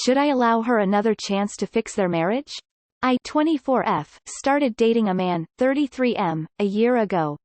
Should I allow her another chance to fix their marriage? I, 24F, started dating a man, 33M, a year ago.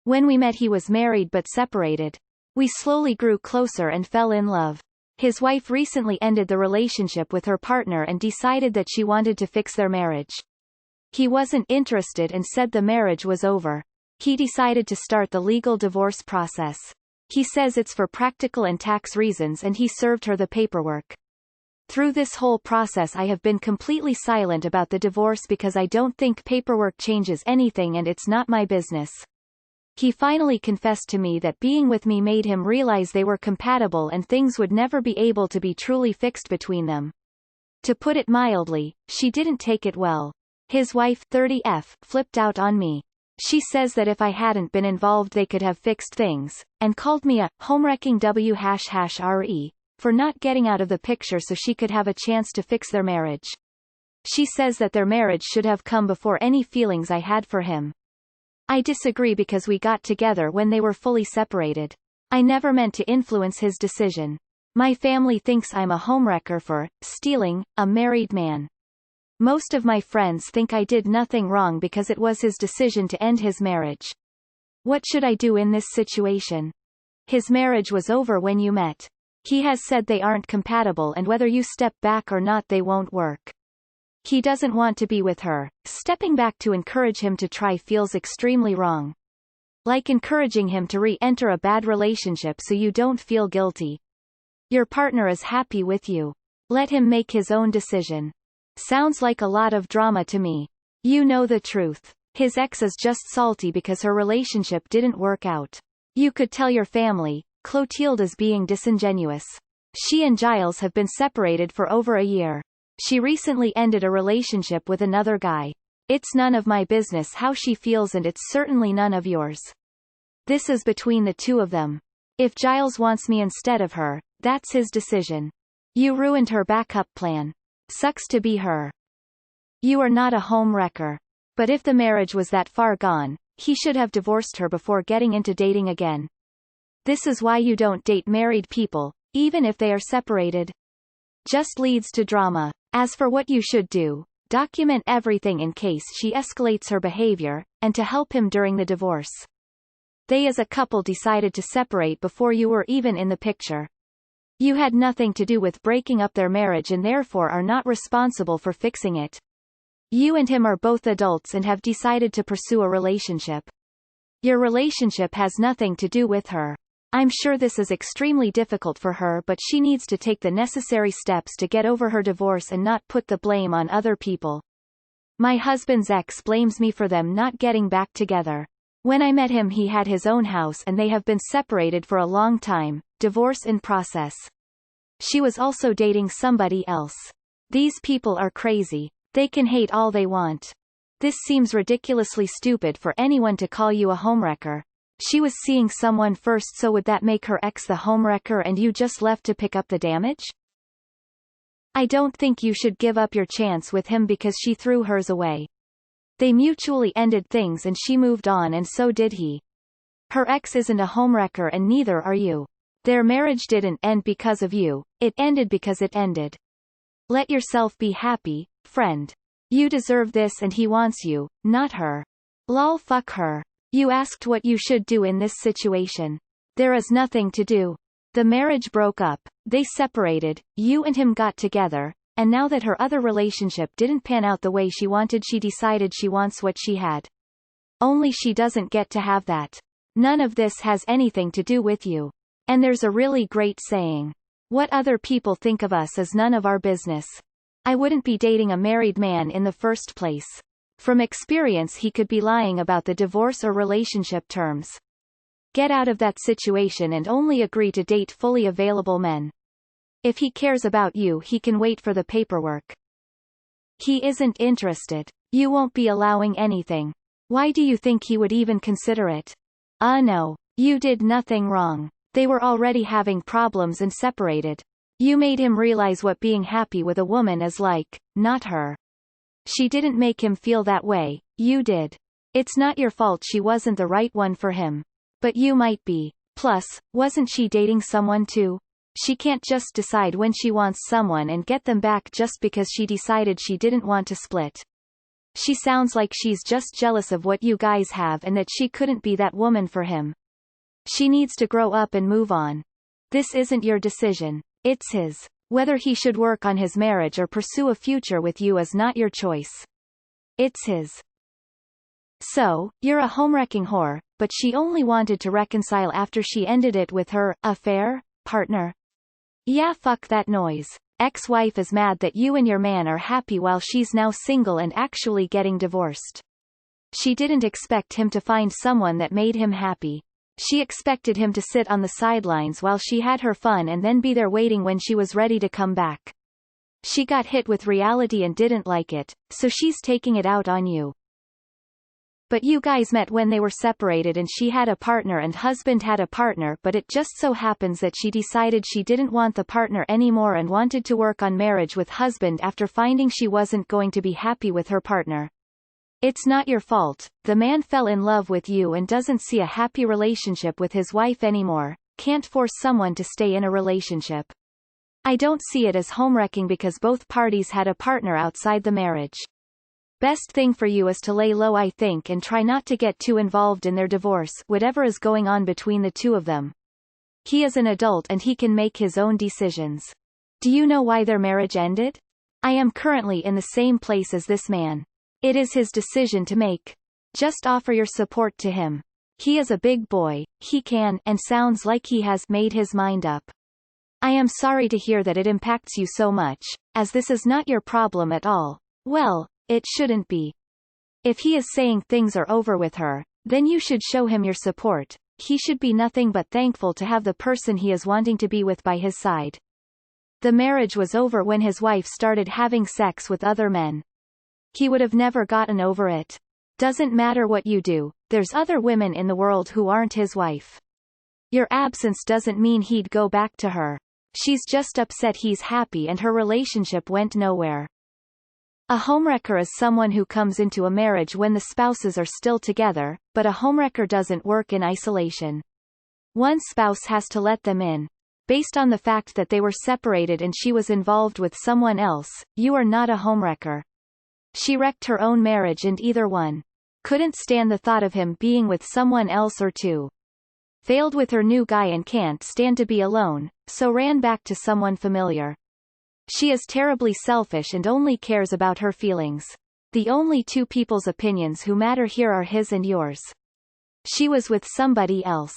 When we met he was married but separated. We slowly grew closer and fell in love. His wife recently ended the relationship with her partner and decided that she wanted to fix their marriage. He wasn't interested and said the marriage was over. He decided to start the legal divorce process. He says it's for practical and tax reasons and he served her the paperwork. Through this whole process I have been completely silent about the divorce because I don't think paperwork changes anything and it's not my business. He finally confessed to me that being with me made him realize they were compatible and things would never be able to be truly fixed between them. To put it mildly, she didn't take it well. His wife, 30F, flipped out on me. She says that if I hadn't been involved they could have fixed things, and called me a homewrecking /re for not getting out of the picture so she could have a chance to fix their marriage. She says that their marriage should have come before any feelings I had for him. I disagree because we got together when they were fully separated. I never meant to influence his decision. My family thinks I'm a homewrecker for stealing a married man. Most of my friends think I did nothing wrong because it was his decision to end his marriage. What should I do in this situation? His marriage was over when you met. He has said they aren't compatible and whether you step back or not they won't work. He doesn't want to be with her. Stepping back to encourage him to try feels extremely wrong. Like encouraging him to re-enter a bad relationship so you don't feel guilty. Your partner is happy with you. Let him make his own decision. Sounds like a lot of drama to me. You know the truth. His ex is just salty because her relationship didn't work out. You could tell your family. Clotilde is being disingenuous. She and Giles have been separated for over a year. She recently ended a relationship with another guy. It's none of my business how she feels and it's certainly none of yours. This is between the two of them. If Giles wants me instead of her, that's his decision. You ruined her backup plan. Sucks to be her. You are not a home wrecker. But if the marriage was that far gone, he should have divorced her before getting into dating again. This is why you don't date married people, even if they are separated. Just leads to drama. As for what you should do, document everything in case she escalates her behavior, and to help him during the divorce. They as a couple decided to separate before you were even in the picture. You had nothing to do with breaking up their marriage and therefore are not responsible for fixing it. You and him are both adults and have decided to pursue a relationship. Your relationship has nothing to do with her. I'm sure this is extremely difficult for her but she needs to take the necessary steps to get over her divorce and not put the blame on other people. My husband's ex blames me for them not getting back together. When I met him he had his own house and they have been separated for a long time, divorce in process. She was also dating somebody else. These people are crazy. They can hate all they want. This seems ridiculously stupid for anyone to call you a homewrecker. She was seeing someone first so would that make her ex the homewrecker and you just left to pick up the damage? I don't think you should give up your chance with him because she threw hers away. They mutually ended things and she moved on and so did he. Her ex isn't a homewrecker and neither are you. Their marriage didn't end because of you, it ended because it ended. Let yourself be happy, friend. You deserve this and he wants you, not her. Lol fuck her. You asked what you should do in this situation. There is nothing to do. The marriage broke up, they separated, you and him got together, and now that her other relationship didn't pan out the way she wanted she decided she wants what she had. Only she doesn't get to have that. None of this has anything to do with you. And there's a really great saying. What other people think of us is none of our business. I wouldn't be dating a married man in the first place. From experience he could be lying about the divorce or relationship terms. Get out of that situation and only agree to date fully available men. If he cares about you he can wait for the paperwork. He isn't interested. You won't be allowing anything. Why do you think he would even consider it? No. You did nothing wrong. They were already having problems and separated. You made him realize what being happy with a woman is like, not her. She didn't make him feel that way, you did. It's not your fault she wasn't the right one for him. But you might be. Plus, wasn't she dating someone too? She can't just decide when she wants someone and get them back just because she decided she didn't want to split. She sounds like she's just jealous of what you guys have and that she couldn't be that woman for him. She needs to grow up and move on. This isn't your decision. It's his. Whether he should work on his marriage or pursue a future with you is not your choice. It's his. So, you're a home-wrecking whore, but she only wanted to reconcile after she ended it with her affair partner. Yeah, fuck that noise. Ex-wife is mad that you and your man are happy while she's now single and actually getting divorced. She didn't expect him to find someone that made him happy. She expected him to sit on the sidelines while she had her fun and then be there waiting when she was ready to come back. She got hit with reality and didn't like it, so she's taking it out on you. But you guys met when they were separated and she had a partner and husband had a partner, but it just so happens that she decided she didn't want the partner anymore and wanted to work on marriage with husband after finding she wasn't going to be happy with her partner. It's not your fault. The man fell in love with you and doesn't see a happy relationship with his wife anymore. Can't force someone to stay in a relationship. I don't see it as homewrecking because both parties had a partner outside the marriage. Best thing for you is to lay low, I think, and try not to get too involved in their divorce, whatever is going on between the two of them. He is an adult and he can make his own decisions. Do you know why their marriage ended? I am currently in the same place as this man. It is his decision to make. Just offer your support to him. He is a big boy, he can, and sounds like he has, made his mind up. I am sorry to hear that it impacts you so much, as this is not your problem at all. Well, it shouldn't be. If he is saying things are over with her, then you should show him your support. He should be nothing but thankful to have the person he is wanting to be with by his side. The marriage was over when his wife started having sex with other men. He would have never gotten over it. Doesn't matter what you do, there's other women in the world who aren't his wife. Your absence doesn't mean he'd go back to her. She's just upset he's happy and her relationship went nowhere. A homewrecker is someone who comes into a marriage when the spouses are still together, but a homewrecker doesn't work in isolation. One spouse has to let them in. Based on the fact that they were separated and she was involved with someone else, you are not a homewrecker. She wrecked her own marriage and either one. Couldn't stand the thought of him being with someone else or two. Failed with her new guy and can't stand to be alone, so ran back to someone familiar. She is terribly selfish and only cares about her feelings. The only two people's opinions who matter here are his and yours. She was with somebody else.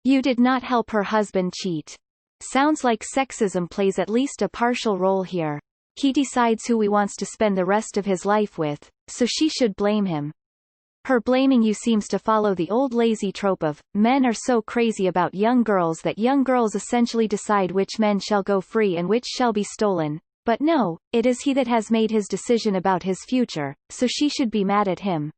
You did not help her husband cheat. Sounds like sexism plays at least a partial role here. He decides who he wants to spend the rest of his life with, so she should blame him. Her blaming you seems to follow the old lazy trope of, men are so crazy about young girls that young girls essentially decide which men shall go free and which shall be stolen. But no, it is he that has made his decision about his future, so she should be mad at him.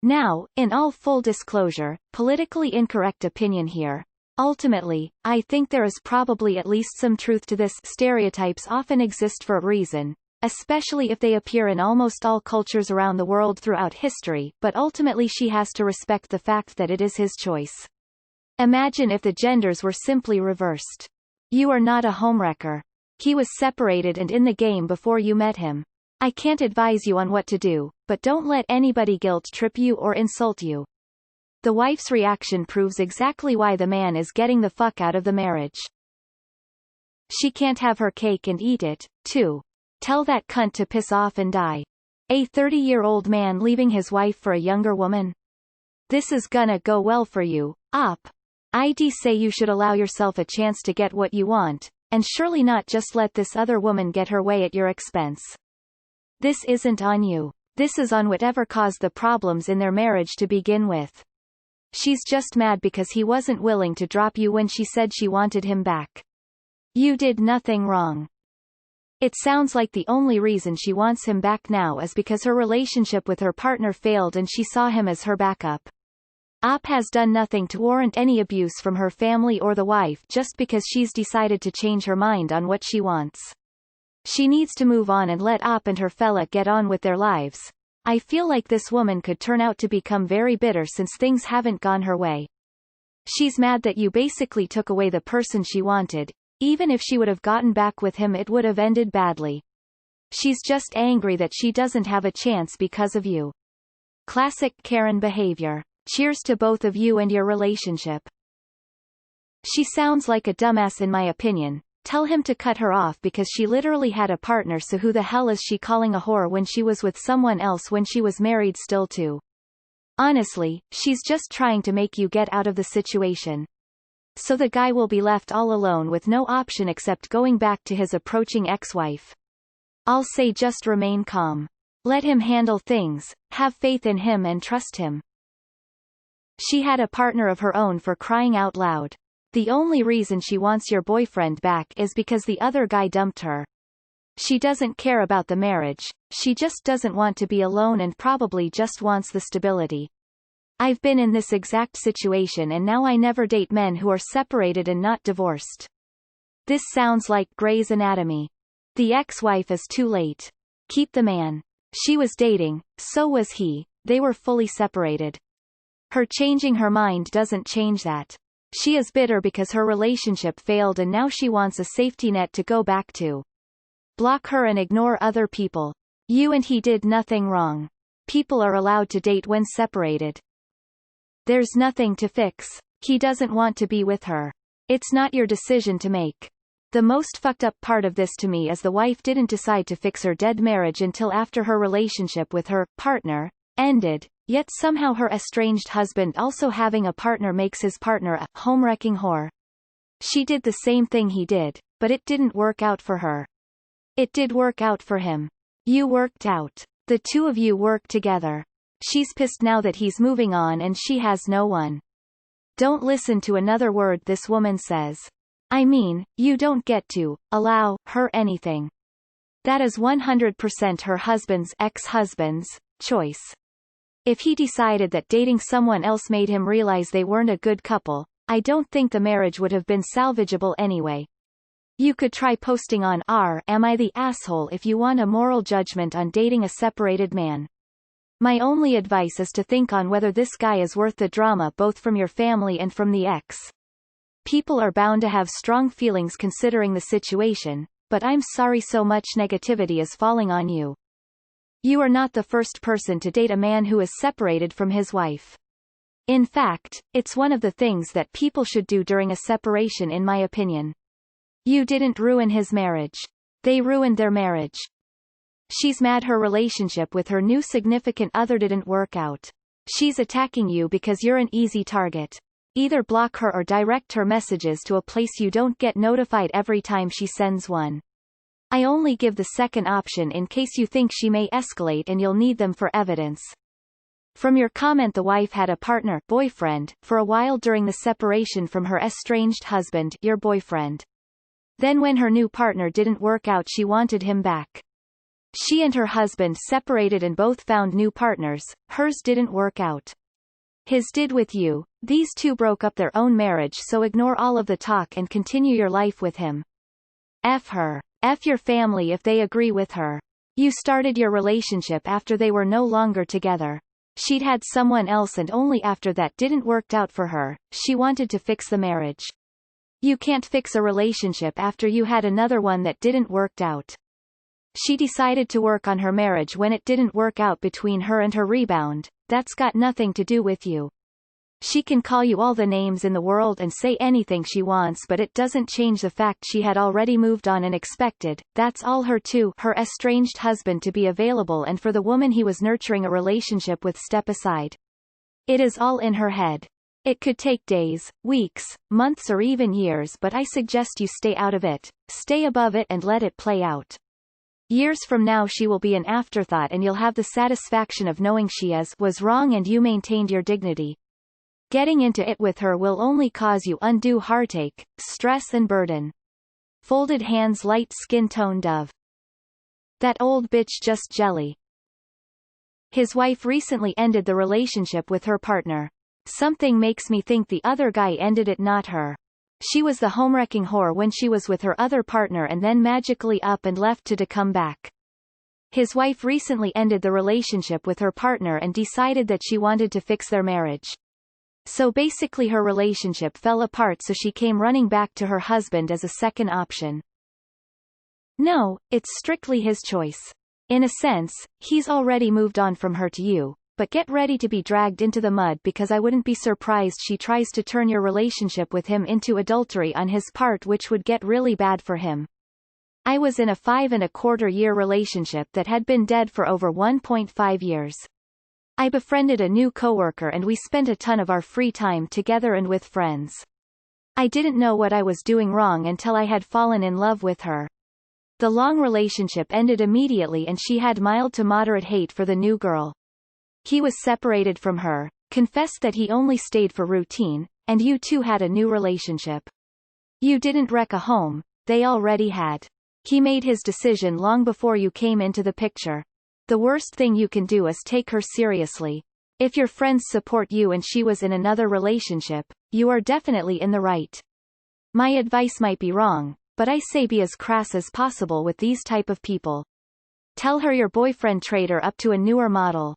Now, in all full disclosure, politically incorrect opinion here. Ultimately, I think there is probably at least some truth to this. Stereotypes often exist for a reason, especially if they appear in almost all cultures around the world throughout history, but ultimately she has to respect the fact that it is his choice. Imagine if the genders were simply reversed. You are not a homewrecker. He was separated and in the game before you met him. I can't advise you on what to do, but don't let anybody guilt trip you or insult you. The wife's reaction proves exactly why the man is getting the fuck out of the marriage. She can't have her cake and eat it, too. Tell that cunt to piss off and die. A 30-year-old man leaving his wife for a younger woman? This is gonna go well for you, op. I'd say you should allow yourself a chance to get what you want, and surely not just let this other woman get her way at your expense. This isn't on you. This is on whatever caused the problems in their marriage to begin with. She's just mad because he wasn't willing to drop you when she said she wanted him back. You did nothing wrong. It sounds like the only reason she wants him back now is because her relationship with her partner failed and she saw him as her backup. Op has done nothing to warrant any abuse from her family or the wife just because she's decided to change her mind on what she wants. She needs to move on and let Op and her fella get on with their lives. I feel like this woman could turn out to become very bitter since things haven't gone her way. She's mad that you basically took away the person she wanted, Even if she would have gotten back with him, it would have ended badly. She's just angry that she doesn't have a chance because of you. Classic Karen behavior. Cheers to both of you and your relationship. She sounds like a dumbass in my opinion. Tell him to cut her off because she literally had a partner, so who the hell is she calling a whore when she was with someone else when she was married still too? Honestly, she's just trying to make you get out of the situation. So the guy will be left all alone with no option except going back to his approaching ex-wife. I'll say just remain calm. Let him handle things, have faith in him and trust him. She had a partner of her own, for crying out loud. The only reason she wants your boyfriend back is because the other guy dumped her. She doesn't care about the marriage, she just doesn't want to be alone and probably just wants the stability. I've been in this exact situation and now I never date men who are separated and not divorced. This sounds like Grey's Anatomy. The ex-wife is too late. Keep the man. She was dating, so was he, they were fully separated. Her changing her mind doesn't change that. She is bitter because her relationship failed and now she wants a safety net to go back to. Block her and ignore other people. You and he did nothing wrong. People are allowed to date when separated. There's nothing to fix. He doesn't want to be with her. It's not your decision to make. The most fucked up part of this to me is the wife didn't decide to fix her dead marriage until after her relationship with her partner ended, yet somehow her estranged husband also having a partner makes his partner a home-wrecking whore. She did the same thing he did, but it didn't work out for her. It did work out for him. You worked out. The two of you worked together. She's pissed now that he's moving on and she has no one. Don't listen to another word this woman says. I mean, you don't get to allow her anything. That is 100% her husband's ex-husband's choice. If he decided that dating someone else made him realize they weren't a good couple, I don't think the marriage would have been salvageable anyway. You could try posting on Am I the Asshole if you want a moral judgment on dating a separated man. My only advice is to think on whether this guy is worth the drama both from your family and from the ex. People are bound to have strong feelings considering the situation, but I'm sorry so much negativity is falling on you. You are not the first person to date a man who is separated from his wife. In fact, it's one of the things that people should do during a separation in my opinion. You didn't ruin his marriage. They ruined their marriage. She's mad her relationship with her new significant other didn't work out. She's attacking you because you're an easy target. Either block her or direct her messages to a place you don't get notified every time she sends one. I only give the second option in case you think she may escalate and you'll need them for evidence. From your comment, the wife had a partner boyfriend for a while during the separation from her estranged husband, your boyfriend. Then when her new partner didn't work out, she wanted him back. She and her husband separated and both found new partners. Hers didn't work out. His did with you. These two broke up their own marriage, so ignore all of the talk and continue your life with him. F her. F your family if they agree with her. You started your relationship after they were no longer together. She'd had someone else and only after that didn't work out for her, she wanted to fix the marriage. You can't fix a relationship after you had another one that didn't work out. She decided to work on her marriage when it didn't work out between her and her rebound. That's got nothing to do with you. She can call you all the names in the world and say anything she wants, but it doesn't change the fact she had already moved on and expected, that's all her estranged husband to be available and for the woman he was nurturing a relationship with step aside. It is all in her head. It could take days, weeks, months or even years, but I suggest you stay out of it, stay above it and let it play out. Years from now she will be an afterthought and you'll have the satisfaction of knowing she was wrong and you maintained your dignity. Getting into it with her will only cause you undue heartache, stress and burden. Folded hands, light skin tone dove. That old bitch just jelly. His wife recently ended the relationship with her partner. Something makes me think the other guy ended it, not her. She was the homewrecking whore when she was with her other partner and then magically up and left to come back. His wife recently ended the relationship with her partner and decided that she wanted to fix their marriage. So basically her relationship fell apart, so she came running back to her husband as a second option. No, it's strictly his choice. In a sense, he's already moved on from her to you, but get ready to be dragged into the mud, because I wouldn't be surprised she tries to turn your relationship with him into adultery on his part, which would get really bad for him. I was in a 5.25-year relationship that had been dead for over 1.5 years. I befriended a new coworker and we spent a ton of our free time together and with friends. I didn't know what I was doing wrong until I had fallen in love with her. The long relationship ended immediately and she had mild to moderate hate for the new girl. He was separated from her, confessed that he only stayed for routine, and you two had a new relationship. You didn't wreck a home, they already had. He made his decision long before you came into the picture. The worst thing you can do is take her seriously. If your friends support you and she was in another relationship, you are definitely in the right. My advice might be wrong, but I say be as crass as possible with these type of people. Tell her your boyfriend traded her up to a newer model,